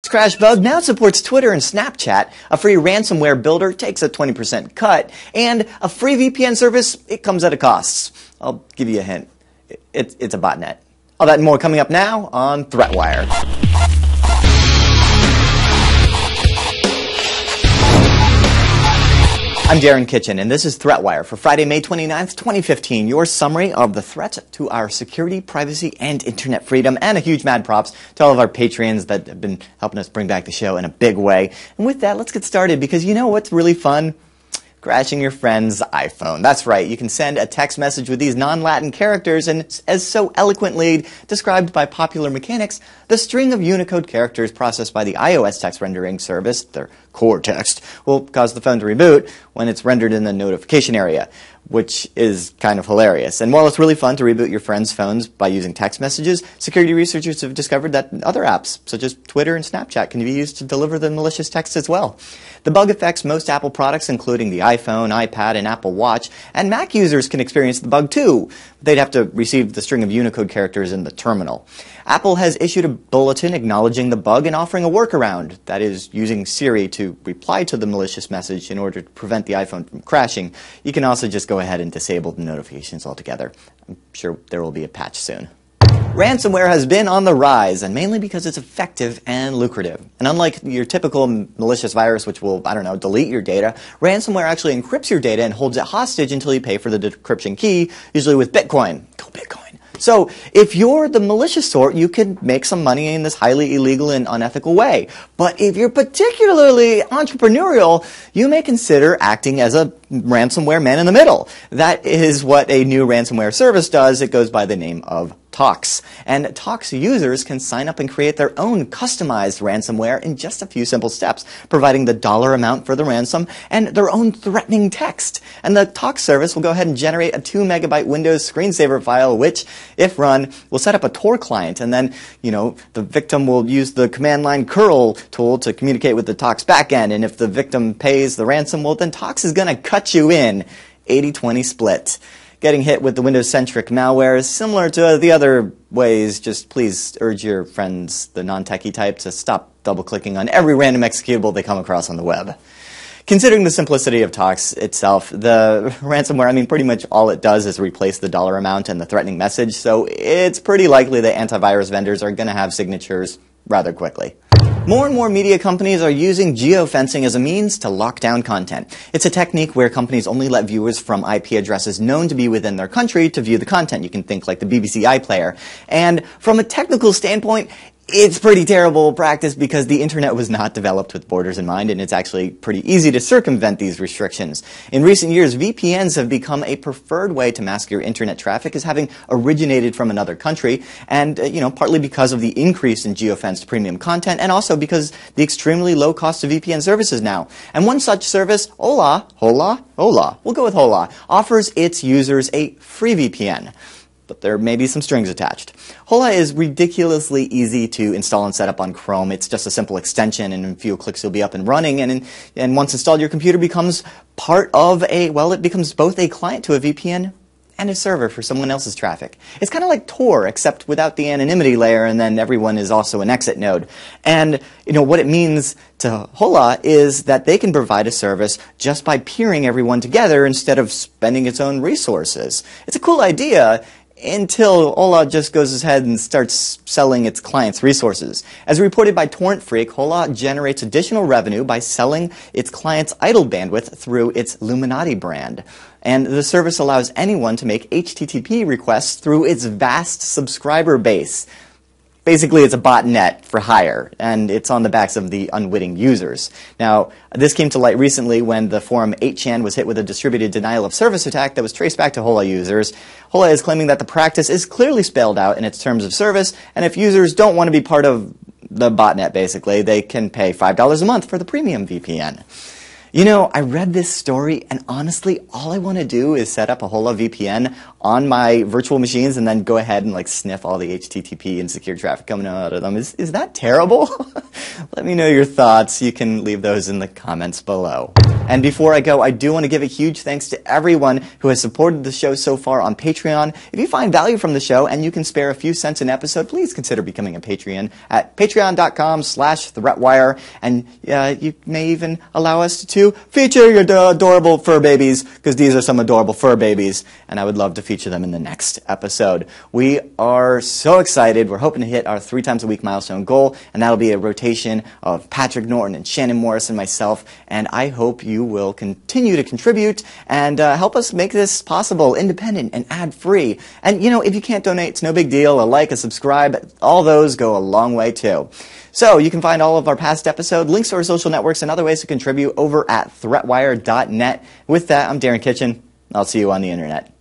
Crash Bug now supports Twitter and Snapchat. A free ransomware builder takes a 20% cut. And a free VPN service, it comes at a cost. I'll give you a hint. It's a botnet. All that and more coming up now on ThreatWire. I'm Darren Kitchen, and this is ThreatWire for Friday, May 29th, 2015, your summary of the threats to our security, privacy, and internet freedom, and a huge mad props to all of our Patreons that have been helping us bring back the show in a big way. And with that, let's get started, because you know what's really fun? Crashing your friend's iPhone. That's right, you can send a text message with these non-Latin characters, and as so eloquently described by Popular Mechanics, the string of Unicode characters processed by the iOS text rendering service, their core text, will cause the phone to reboot when it's rendered in the notification area, which is kind of hilarious. And while it's really fun to reboot your friends' phones by using text messages, security researchers have discovered that other apps, such as Twitter and Snapchat, can be used to deliver the malicious text as well. The bug affects most Apple products, including the iPhone, iPad, and Apple Watch, and Mac users can experience the bug too. They'd have to receive the string of Unicode characters in the terminal. Apple has issued a bulletin acknowledging the bug and offering a workaround, that is, using Siri to reply to the malicious message in order to prevent the iPhone from crashing. You can also just go ahead and disable the notifications altogether. I'm sure there will be a patch soon. Ransomware has been on the rise, and mainly because it's effective and lucrative. And unlike your typical malicious virus, which will, delete your data, ransomware actually encrypts your data and holds it hostage until you pay for the decryption key, usually with Bitcoin. Go Bitcoin. So, if you're the malicious sort, you can make some money in this highly illegal and unethical way. But if you're particularly entrepreneurial, you may consider acting as a ransomware man in the middle. That is what a new ransomware service does. It goes by the name of Tox. And Tox users can sign up and create their own customized ransomware in just a few simple steps, providing the dollar amount for the ransom and their own threatening text. And the Tox service will go ahead and generate a 2 megabyte Windows screensaver file, which, if run, will set up a Tor client. And then, the victim will use the command line curl tool to communicate with the Tox backend. And if the victim pays the ransom, well, then Tox is going to cut you in. 80-20 split. Getting hit with the Windows-centric malware is similar to the other ways. Just please urge your friends, the non-techie type, to stop double-clicking on every random executable they come across on the web. Considering the simplicity of Tox itself, the ransomware, pretty much all it does is replace the dollar amount and the threatening message, so it's pretty likely that antivirus vendors are going to have signatures rather quickly. More and more media companies are using geofencing as a means to lock down content. It's a technique where companies only let viewers from IP addresses known to be within their country to view the content. You can think like the BBC iPlayer. And from a technical standpoint, it's pretty terrible practice because the internet was not developed with borders in mind, and it's actually pretty easy to circumvent these restrictions. In recent years, VPNs have become a preferred way to mask your internet traffic as having originated from another country, and, partly because of the increase in geofenced premium content, and also because the extremely low cost of VPN services now. And one such service, Hola, we'll go with Hola, offers its users a free VPN. But there may be some strings attached. Hola is ridiculously easy to install and set up on Chrome. It's just a simple extension, and in a few clicks you'll be up and running. And once installed, your computer becomes part of it becomes both a client to a VPN and a server for someone else's traffic. It's kind of like Tor, except without the anonymity layer, and then everyone is also an exit node. And what it means to Hola is that they can provide a service just by peering everyone together instead of spending its own resources. It's a cool idea, until Hola just goes ahead and starts selling its clients' resources. As reported by Torrent Freak, Hola generates additional revenue by selling its clients' idle bandwidth through its Luminati brand. And the service allows anyone to make HTTP requests through its vast subscriber base. Basically, it's a botnet for hire, and it's on the backs of the unwitting users. Now, this came to light recently when the forum 8chan was hit with a distributed denial of service attack that was traced back to Hola users. Hola is claiming that the practice is clearly spelled out in its terms of service, and if users don't want to be part of the botnet, basically, they can pay $5 a month for the premium VPN. You know, I read this story, and honestly, all I want to do is set up a whole VPN on my virtual machines and then go ahead and like sniff all the HTTP and secure traffic coming out of them. Is that terrible? Let me know your thoughts. You can leave those in the comments below. And before I go, I do want to give a huge thanks to everyone who has supported the show so far on Patreon. If you find value from the show and you can spare a few cents an episode, please consider becoming a Patreon at patreon.com/threatwire. And you may even allow us to feature your adorable fur babies, because these are some adorable fur babies, and I would love to feature them in the next episode. We are so excited. We're hoping to hit our 3 times a week milestone goal, and that'll be a rotation of Patrick Norton and Shannon Morris and myself, and I hope you will continue to contribute and help us make this possible, independent and ad-free. And, you know, if you can't donate, it's no big deal. A like, a subscribe, all those go a long way, too. So you can find all of our past episodes, links to our social networks, and other ways to contribute over at threatwire.net. With that, I'm Darren Kitchen. I'll see you on the internet.